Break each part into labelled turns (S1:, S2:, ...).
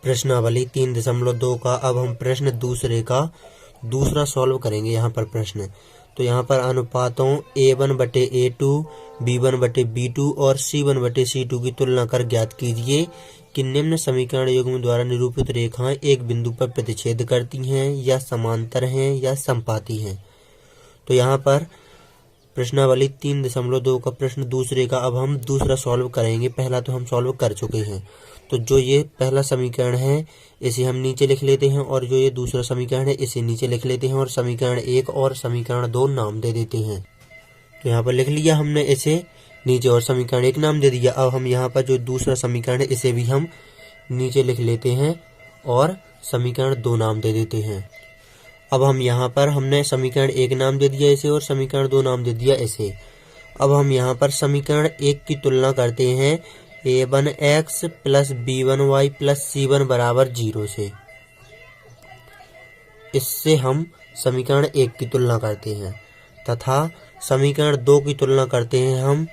S1: प्रश्नावली 3.2 का अब हम प्रश्न दूसरे का दूसरा सॉल्व करेंगे। यहाँ पर प्रश्न तो यहाँ पर अनुपातों A1/A2, B1/B2 और C1/C2 की तुलना कर ज्ञात कीजिए कि निम्न समीकरण युग्म द्वारा निरूपित रेखाएं एक बिंदु पर प्रतिच्छेद करती हैं या समांतर हैं या समपाती हैं। तो यहाँ पर प्रश्नावली 3.2 का प्रश्न दूसरे का अब हम दूसरा सॉल्व करेंगे। पहला तो हम सॉल्व कर चुके हैं। तो जो ये पहला समीकरण है इसे हम नीचे लिख लेते हैं और जो ये दूसरा समीकरण है इसे नीचे लिख लेते हैं और समीकरण 1 और समीकरण 2 नाम दे देते हैं। तो यहाँ पर लिख लिया हमने इसे नीचे और समीकरण 1 नाम दे दिया। अब हम यहाँ पर जो दूसरा समीकरण है इसे भी हम नीचे लिख लेते हैं और समीकरण 2 नाम दे देते हैं। अब हम यहाँ पर हमने समीकरण 1 नाम दे दिया इसे और समीकरण 2 नाम दे दिया इसे। अब हम यहाँ पर समीकरण 1 की तुलना करते हैं A1x + B1y + C1 = 0 से। इससे हम समीकरण 1 की तुलना करते हैं तथा समीकरण 2 की तुलना करते हैं हम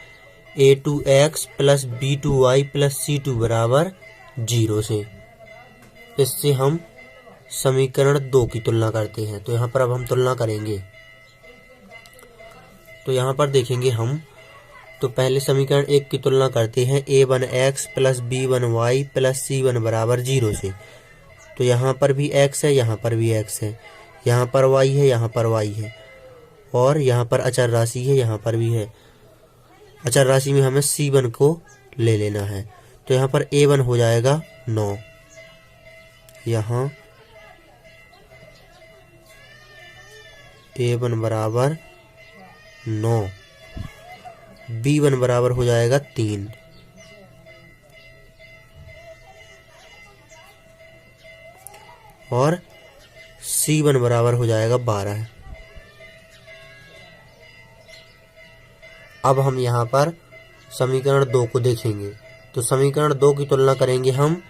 S1: A2x + B2y + C2 = 0 से। इससे हम समीकरण 2 की तुलना करते हैं। तो यहाँ पर अब हम तुलना करेंगे। तो यहाँ पर देखेंगे हम तो पहले समीकरण 1 की तुलना करते हैं A1x + B1y + C1 = 0 से। तो यहाँ पर भी x है, यहाँ पर भी x है, यहाँ पर y है, यहाँ पर y है और यहाँ पर अचर राशि है, यहाँ पर भी है। अचर राशि में हमें C1 को ले लेना है। तो यहाँ पर A1 हो जाएगा 9, यहाँ A1 = 9, B1 बराबर हो जाएगा 3 और C1 बराबर हो जाएगा 12। अब हम यहाँ पर समीकरण 2 को देखेंगे। तो समीकरण 2 की तुलना करेंगे हम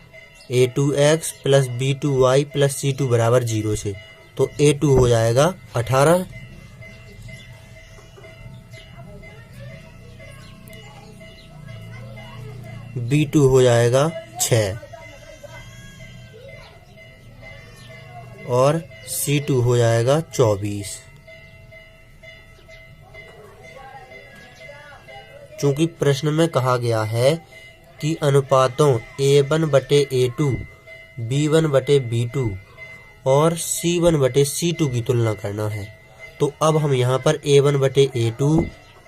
S1: A2x + B2y + C2 = 0 से। तो A2 हो जाएगा 18, B2 हो जाएगा 6 और C2 हो जाएगा 24। चूंकि प्रश्न में कहा गया है कि अनुपातों A1/A2, B1/B2 और C1/C2 की तुलना करना है। तो अब हम यहाँ पर A1/A2,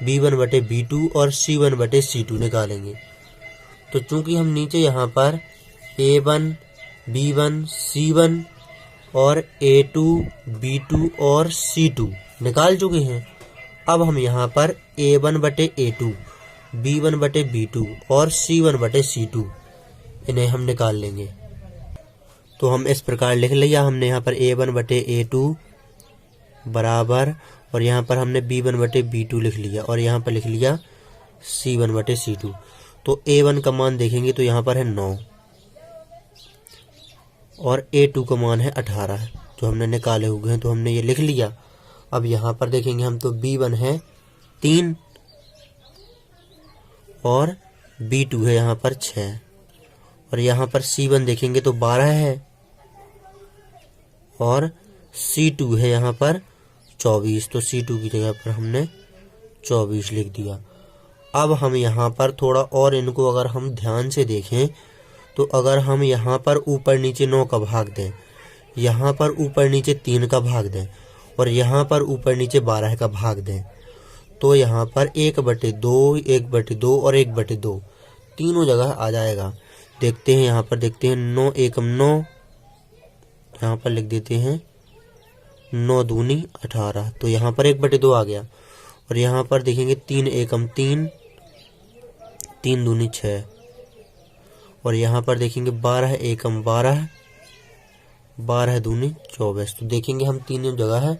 S1: B1/B2 और C1/C2 निकालेंगे। तो चूंकि हम नीचे यहाँ पर A1, B1, C1 और A2, B2 और C2 निकाल चुके हैं। अब हम यहाँ पर A1/A2, B1/B2 और C1/C2 इन्हें हम निकाल लेंगे। तो हम इस प्रकार लिख लिया हमने यहाँ पर A1/A2 बराबर और यहाँ पर हमने B1/B2 लिख लिया और यहाँ पर लिख लिया C1/C2। तो A1 का मान देखेंगे तो यहाँ पर है 9 और A2 का मान है 18 जो हमने निकाले हुए हैं। तो हमने ये लिख लिया। अब यहाँ पर देखेंगे हम तो B1 है 3 और B2 है यहाँ पर 6 और यहाँ पर C1 देखेंगे तो 12 है और C2 है यहाँ पर 24। तो C2 की जगह पर हमने 24 लिख दिया। अब हम यहाँ पर थोड़ा और इनको अगर हम ध्यान से देखें तो अगर हम यहाँ पर ऊपर नीचे 9 का भाग दें, यहाँ पर ऊपर नीचे 3 का भाग दें और यहाँ पर ऊपर नीचे 12 का भाग दें तो यहाँ पर 1/2, 1/2 और 1/2 तीनों जगह आ जाएगा। देखते हैं यहाँ पर देखते हैं 9 एकम 9, यहाँ पर लिख देते हैं 9 दूनी 18। तो यहाँ पर 1/2 आ गया और यहाँ पर देखेंगे 3 एकम 3, 3 दूनी 6 और यहाँ पर देखेंगे 12 एकम 12, 12 दूनी 24। तो देखेंगे हम तीनों जगह है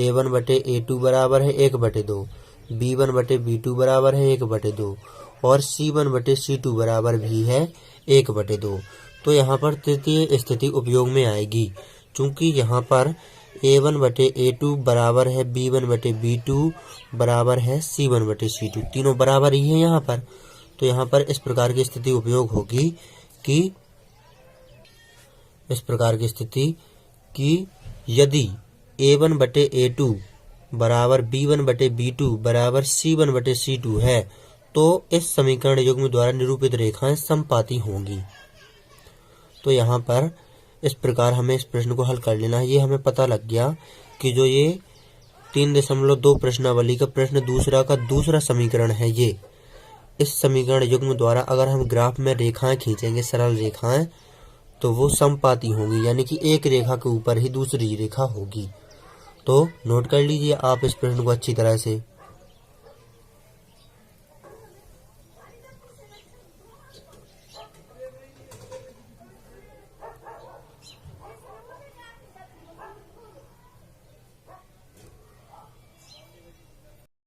S1: A1/A2 बराबर है 1/2, B1/B2 बराबर है 1/2 और C1/C2 बराबर भी है 1/2। तो यहाँ पर तृतीय स्थिति उपयोग में आएगी चूंकि यहाँ पर A1/A2 बराबर है B1/B2 बराबर है C1/C2, तीनों बराबर ही है यहाँ पर। तो यहाँ पर इस प्रकार की स्थिति उपयोग होगी कि इस प्रकार की स्थिति कि यदि A1 बटे A2 बराबर B1 बटे B2 बराबर C1 बटे C2 है तो इस समीकरण युग्म द्वारा निरूपित रेखाएं समपाती होंगी। तो यहाँ पर इस प्रकार हमें इस प्रश्न को हल कर लेना है। ये हमें पता लग गया कि जो ये 3.2 प्रश्नावली का प्रश्न दूसरा का दूसरा समीकरण है, ये इस समीकरण युग्म द्वारा अगर हम ग्राफ में रेखाएं खींचेंगे, सरल रेखाएं, तो वो समपाती होंगी, यानी कि एक रेखा के ऊपर ही दूसरी रेखा होगी। तो नोट कर लीजिए आप इस प्रश्न को अच्छी तरह से।